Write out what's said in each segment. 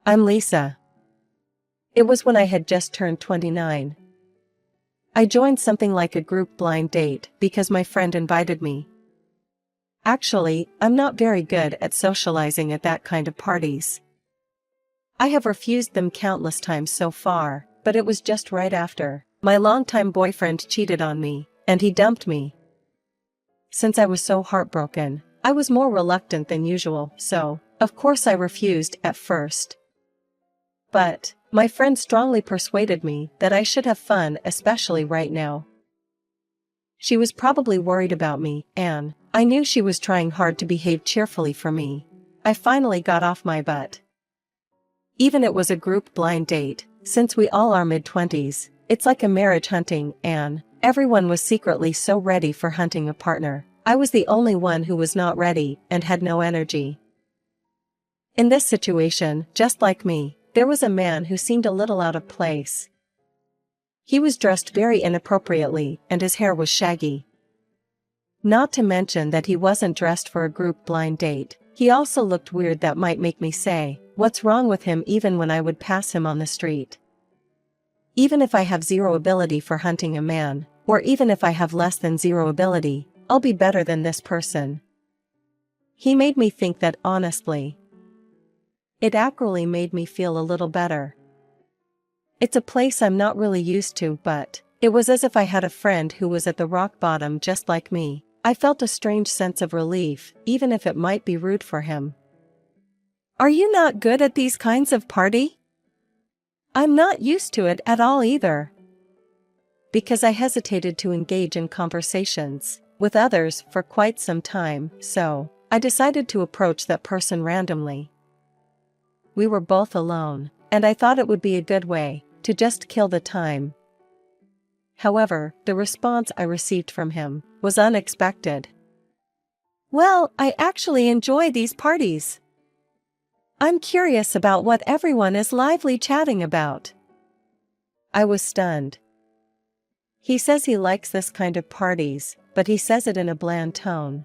I'm Lisa. It was when I had just turned 29. I joined something like a group blind date because my friend invited me. Actually, I'm not very good at socializing at that kind of parties. I have refused them countless times so far, but it was just right after my longtime boyfriend cheated on me, and he dumped me. Since I was so heartbroken, I was more reluctant than usual, so, of course I refused at first. But my friend strongly persuaded me that I should have fun, especially right now. She was probably worried about me, and I knew she was trying hard to behave cheerfully for me. I finally got off my butt. Even it was a group blind date, since we all are mid-20s, it's like a marriage hunting, and everyone was secretly so ready for hunting a partner. I was the only one who was not ready and had no energy. In this situation, just like me, there was a man who seemed a little out of place. He was dressed very inappropriately, and his hair was shaggy. Not to mention that he wasn't dressed for a group blind date. He also looked weird that might make me say, "What's wrong with him?" even when I would pass him on the street. Even if I have zero ability for hunting a man, or even if I have less than zero ability, I'll be better than this person. He made me think that honestly. It actually made me feel a little better. It's a place I'm not really used to, but it was as if I had a friend who was at the rock bottom just like me. I felt a strange sense of relief, even if it might be rude for him. Are you not good at these kinds of party? I'm not used to it at all either. Because I hesitated to engage in conversations with others for quite some time, so I decided to approach that person randomly. We were both alone, and I thought it would be a good way to just kill the time. However, the response I received from him was unexpected. Well, I actually enjoy these parties. I'm curious about what everyone is lively chatting about. I was stunned. He says he likes this kind of parties, but he says it in a bland tone.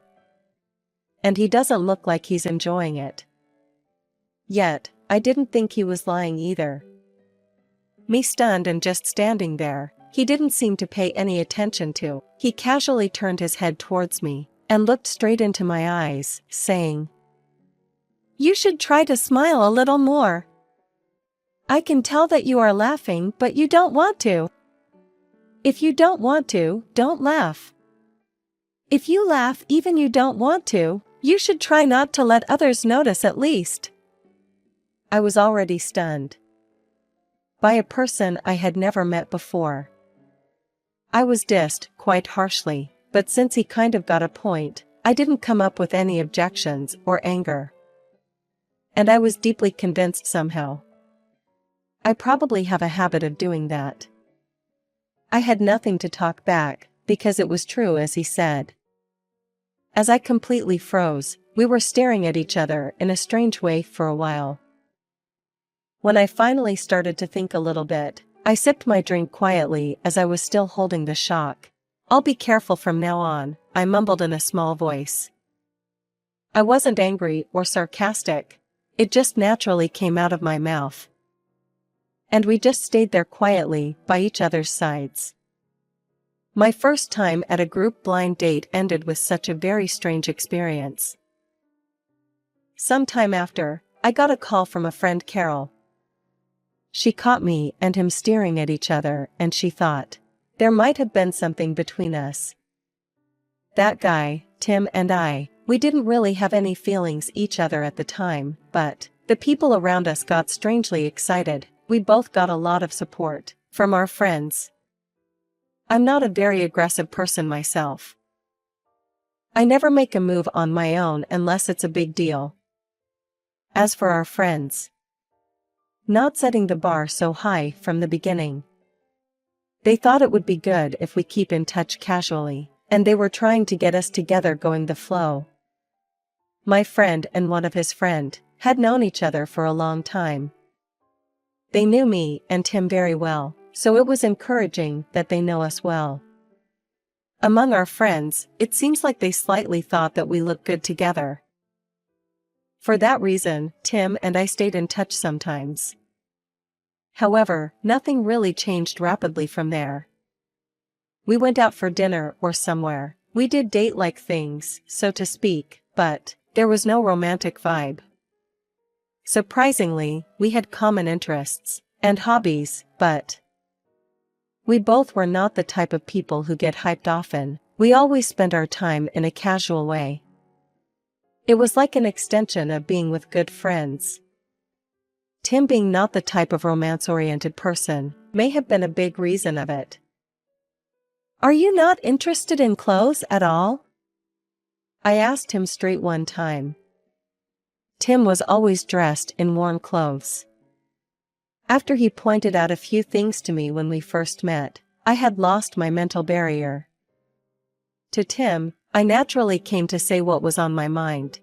And he doesn't look like he's enjoying it. Yet, I didn't think he was lying either. Me stunned and just standing there, he didn't seem to pay any attention to. He casually turned his head towards me and looked straight into my eyes, saying, "You should try to smile a little more. I can tell that you are laughing, but you don't want to. If you don't want to, don't laugh. If you laugh even you don't want to, you should try not to let others notice at least." I was already stunned. By a person I had never met before. I was dissed, quite harshly, but since he kind of got a point, I didn't come up with any objections or anger. And I was deeply convinced somehow. I probably have a habit of doing that. I had nothing to talk back, because it was true as he said. As I completely froze, we were staring at each other in a strange way for a while. When I finally started to think a little bit, I sipped my drink quietly as I was still holding the shock. "I'll be careful from now on," I mumbled in a small voice. I wasn't angry or sarcastic. It just naturally came out of my mouth. And we just stayed there quietly, by each other's sides. My first time at a group blind date ended with such a very strange experience. Some time after, I got a call from a friend, Carol. She caught me and him staring at each other, and she thought there might have been something between us. That guy, Tim, and we didn't really have any feelings each other at the time, but the people around us got strangely excited. We both got a lot of support from our friends. I'm not a very aggressive person myself. I never make a move on my own unless it's a big deal. As for our friends, not setting the bar so high from the beginning. They thought it would be good if we keep in touch casually, and they were trying to get us together going the flow. My friend and one of his friend had known each other for a long time. They knew me and Tim very well, so it was encouraging that they know us well. Among our friends, it seems like they slightly thought that we looked good together. For that reason, Tim and I stayed in touch sometimes. However, nothing really changed rapidly from there. We went out for dinner or somewhere. We did date-like things, so to speak, but there was no romantic vibe. Surprisingly, we had common interests and hobbies, but we both were not the type of people who get hyped often. We always spent our time in a casual way. It was like an extension of being with good friends. Tim being not the type of romance-oriented person may have been a big reason of it. "Are you not interested in clothes at all?" I asked him straight one time. Tim was always dressed in warm clothes. After he pointed out a few things to me when we first met, I had lost my mental barrier. To Tim, I naturally came to say what was on my mind.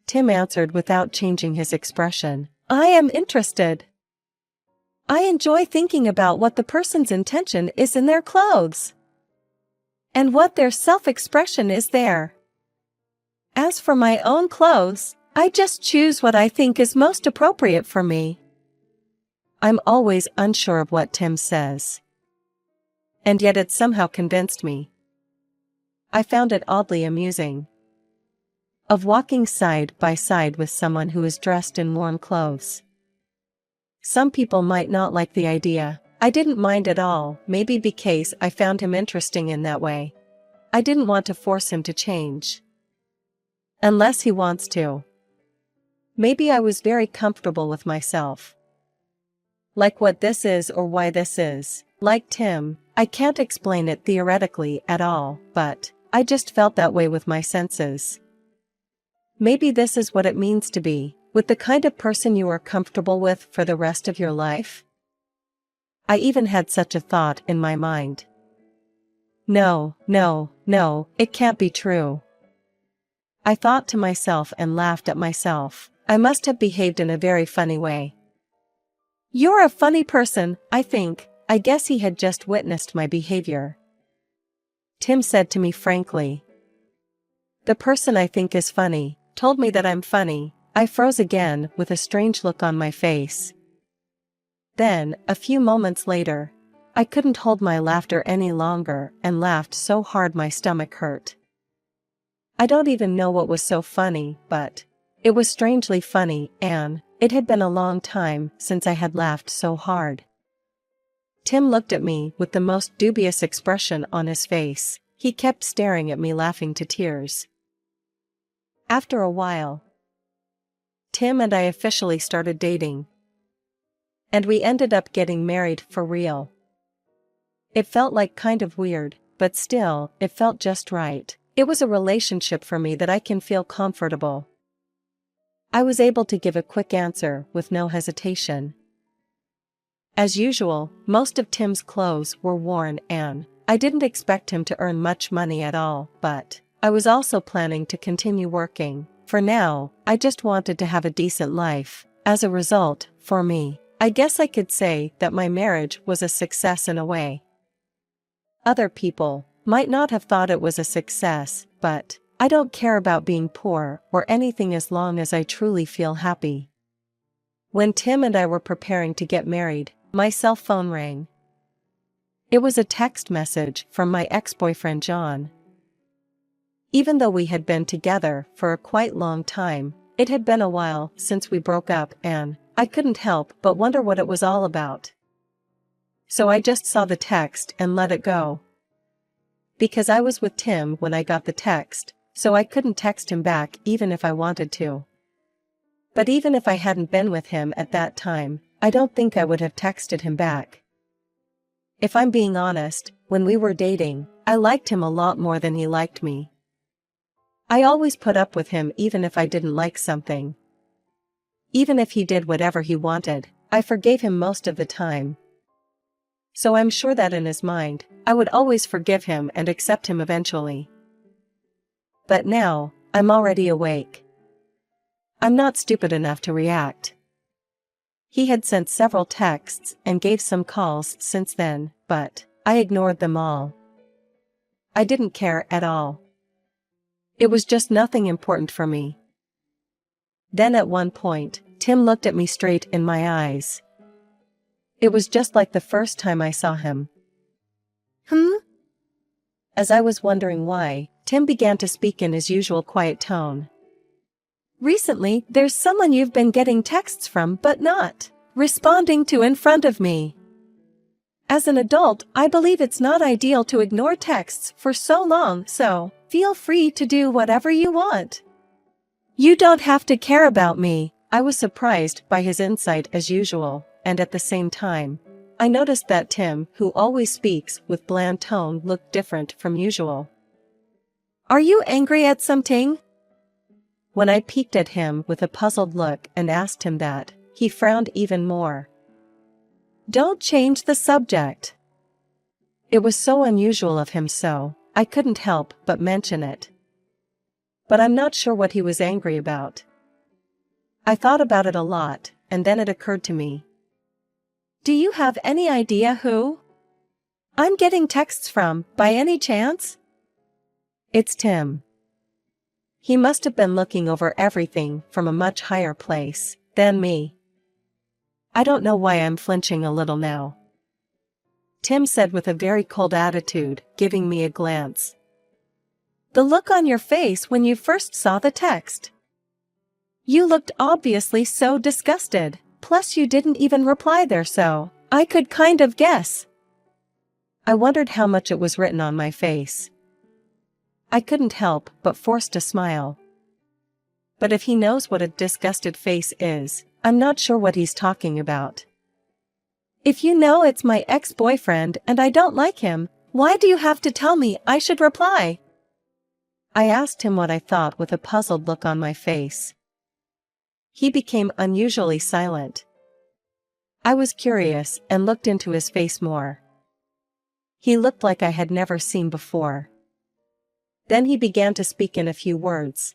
Tim answered without changing his expression, "I am interested. I enjoy thinking about what the person's intention is in their clothes. And what their self-expression is there. As for my own clothes, I just choose what I think is most appropriate for me." I'm always unsure of what Tim says. And yet it somehow convinced me. I found it oddly amusing. Of walking side by side with someone who is dressed in warm clothes. Some people might not like the idea. I didn't mind at all, maybe because I found him interesting in that way. I didn't want to force him to change. Unless he wants to. Maybe I was very comfortable with myself. Like what this is or why this is. Like Tim, I can't explain it theoretically at all, but I just felt that way with my senses. Maybe this is what it means to be with the kind of person you are comfortable with for the rest of your life. I even had such a thought in my mind. No, it can't be true. I thought to myself and laughed at myself. I must have behaved in a very funny way. "You're a funny person, I think." I guess he had just witnessed my behavior. Tim said to me frankly. "The person I think is funny told me that I'm funny." I froze again with a strange look on my face. Then, a few moments later, I couldn't hold my laughter any longer and laughed so hard my stomach hurt. I don't even know what was so funny, but it was strangely funny, and it had been a long time since I had laughed so hard. Tim looked at me with the most dubious expression on his face. He kept staring at me, laughing to tears. After a while, Tim and I officially started dating. And we ended up getting married for real. It felt like kind of weird, but still, it felt just right. It was a relationship for me that I can feel comfortable. I was able to give a quick answer with no hesitation. As usual, most of Tim's clothes were worn and I didn't expect him to earn much money at all, but I was also planning to continue working. For now, I just wanted to have a decent life. As a result, for me, I guess I could say that my marriage was a success in a way. Other people might not have thought it was a success, but I don't care about being poor or anything as long as I truly feel happy. When Tim and I were preparing to get married, my cell phone rang. It was a text message from my ex-boyfriend John. Even though we had been together for a quite long time, it had been a while since we broke up and I couldn't help but wonder what it was all about. So I just saw the text and let it go. Because I was with Tim when I got the text, so I couldn't text him back even if I wanted to. But even if I hadn't been with him at that time, I don't think I would have texted him back. If I'm being honest, when we were dating, I liked him a lot more than he liked me. I always put up with him even if I didn't like something. Even if he did whatever he wanted, I forgave him most of the time. So I'm sure that in his mind, I would always forgive him and accept him eventually. But now, I'm already awake. I'm not stupid enough to react. He had sent several texts and gave some calls since then, but I ignored them all. I didn't care at all. It was just nothing important for me. Then at one point, Tim looked at me straight in my eyes. It was just like the first time I saw him. As I was wondering why, Tim began to speak in his usual quiet tone. Recently, there's someone you've been getting texts from but not responding to in front of me. As an adult, I believe it's not ideal to ignore texts for so long, so feel free to do whatever you want. You don't have to care about me. I was surprised by his insight as usual, and at the same time, I noticed that Tim, who always speaks with bland tone, looked different from usual. Are you angry at something? When I peeked at him with a puzzled look and asked him that, he frowned even more. Don't change the subject. It was so unusual of him, so I couldn't help but mention it. But I'm not sure what he was angry about. I thought about it a lot, and then it occurred to me. Do you have any idea who I'm getting texts from, by any chance? It's Tim. He must have been looking over everything from a much higher place than me. I don't know why I'm flinching a little now. Tim said with a very cold attitude, giving me a glance. The look on your face when you first saw the text. You looked obviously so disgusted, plus you didn't even reply there, so I could kind of guess. I wondered how much it was written on my face. I couldn't help but forced a smile. But if he knows what a disgusted face is, I'm not sure what he's talking about. If you know it's my ex-boyfriend and I don't like him, why do you have to tell me I should reply? I asked him what I thought with a puzzled look on my face. He became unusually silent. I was curious and looked into his face more. He looked like I had never seen before. Then he began to speak in a few words.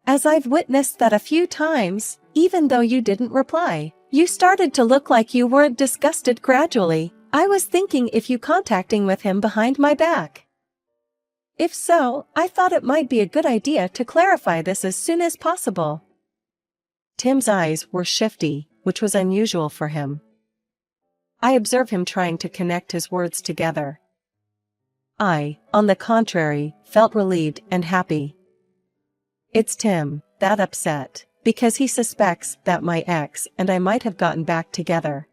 As I've witnessed that a few times, even though you didn't reply, you started to look like you weren't disgusted gradually. I was thinking if you contacting with him behind my back. If so, I thought it might be a good idea to clarify this as soon as possible. Tim's eyes were shifty, which was unusual for him. I observed him trying to connect his words together. I, on the contrary, felt relieved and happy. It's Tim, that upset, because he suspects that my ex and I might have gotten back together.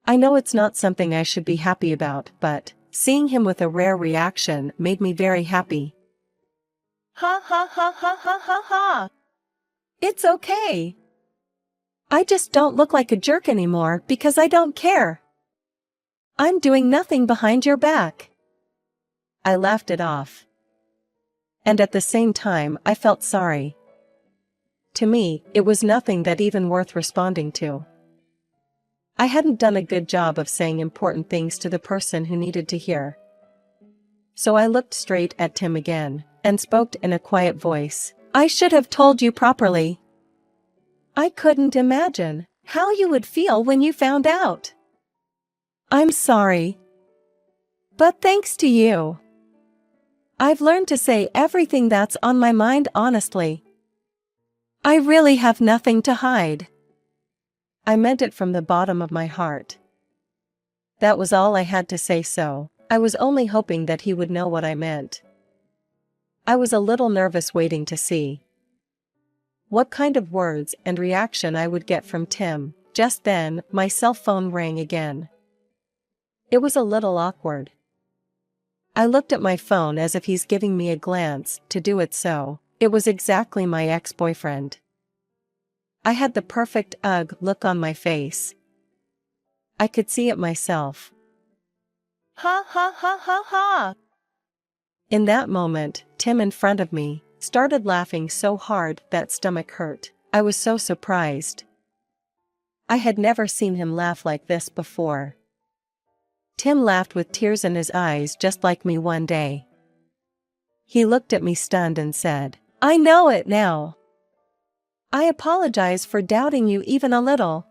I know it's not something I should be happy about, but seeing him with a rare reaction made me very happy. Ha ha ha ha ha ha ha! It's okay. I just don't look like a jerk anymore because I don't care. I'm doing nothing behind your back. I laughed it off. And at the same time I felt sorry. To me, it was nothing that even worth responding to. I hadn't done a good job of saying important things to the person who needed to hear. So I looked straight at Tim again, and spoke in a quiet voice. I should have told you properly. I couldn't imagine how you would feel when you found out. I'm sorry. But thanks to you, I've learned to say everything that's on my mind honestly. I really have nothing to hide. I meant it from the bottom of my heart. That was all I had to say, so I was only hoping that he would know what I meant. I was a little nervous waiting to see what kind of words and reaction I would get from Tim. Just then, my cell phone rang again. It was a little awkward. I looked at my phone as if he's giving me a glance to do it, so it was exactly my ex-boyfriend. I had the perfect ugh look on my face. I could see it myself. Ha ha ha ha ha! In that moment, Tim in front of me started laughing so hard that stomach hurt. I was so surprised. I had never seen him laugh like this before. Tim laughed with tears in his eyes just like me one day. He looked at me stunned and said, I know it now. I apologize for doubting you even a little.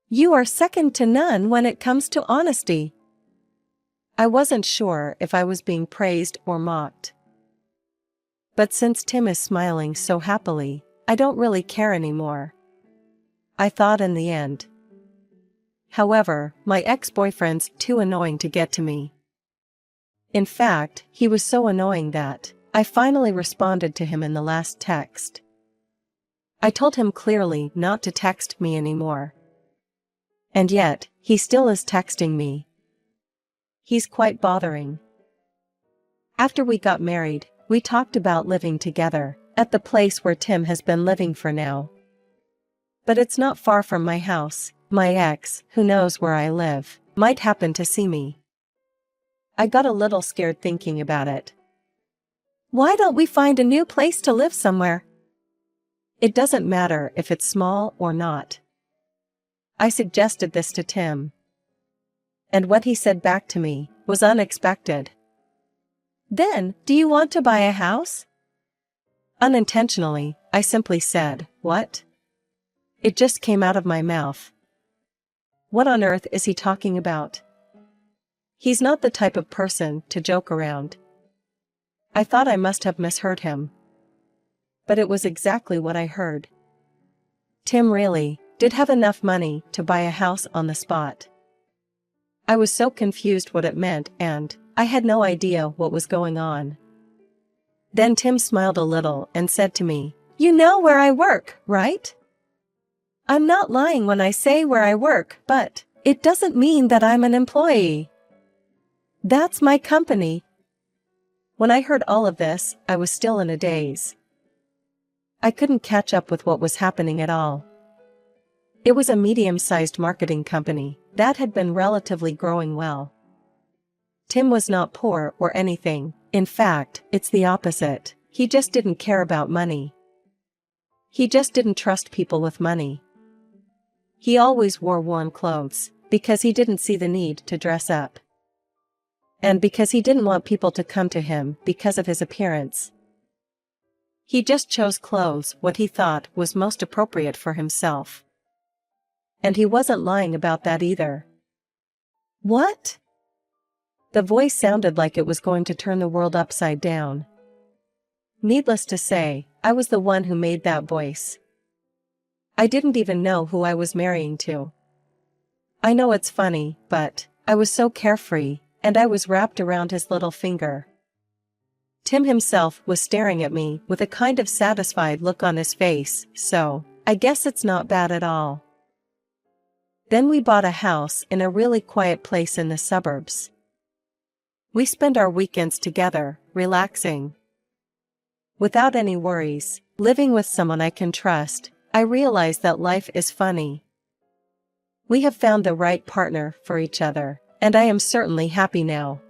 You are second to none when it comes to honesty. I wasn't sure if I was being praised or mocked. But since Tim is smiling so happily, I don't really care anymore, I thought in the end. However, my ex-boyfriend's too annoying to get to me. In fact, he was so annoying that I finally responded to him in the last text. I told him clearly not to text me anymore. And yet, he still is texting me. He's quite bothering. After we got married, we talked about living together at the place where Tim has been living for now. But it's not far from my house. My ex, who knows where I live, might happen to see me. I got a little scared thinking about it. Why don't we find a new place to live somewhere? It doesn't matter if it's small or not. I suggested this to Tim. And what he said back to me was unexpected. Then, do you want to buy a house? Unintentionally, I simply said, what? It just came out of my mouth. What on earth is he talking about? He's not the type of person to joke around. I thought I must have misheard him. But it was exactly what I heard. Tim really did have enough money to buy a house on the spot. I was so confused what it meant, and I had no idea what was going on. Then Tim smiled a little and said to me, "You know where I work, right? I'm not lying when I say where I work, but it doesn't mean that I'm an employee. That's my company." When I heard all of this, I was still in a daze. I couldn't catch up with what was happening at all. It was a medium-sized marketing company that had been relatively growing well. Tim was not poor or anything. In fact, it's the opposite. He just didn't care about money. He just didn't trust people with money. He always wore warm clothes because he didn't see the need to dress up. And because he didn't want people to come to him because of his appearance. He just chose clothes what he thought was most appropriate for himself. And he wasn't lying about that either. What? The voice sounded like it was going to turn the world upside down. Needless to say, I was the one who made that voice. I didn't even know who I was marrying to. I know it's funny, but I was so carefree, and I was wrapped around his little finger. Tim himself was staring at me with a kind of satisfied look on his face, so I guess it's not bad at all. Then we bought a house in a really quiet place in the suburbs. We spend our weekends together, relaxing. Without any worries, living with someone I can trust. I realize that life is funny. We have found the right partner for each other, and I am certainly happy now.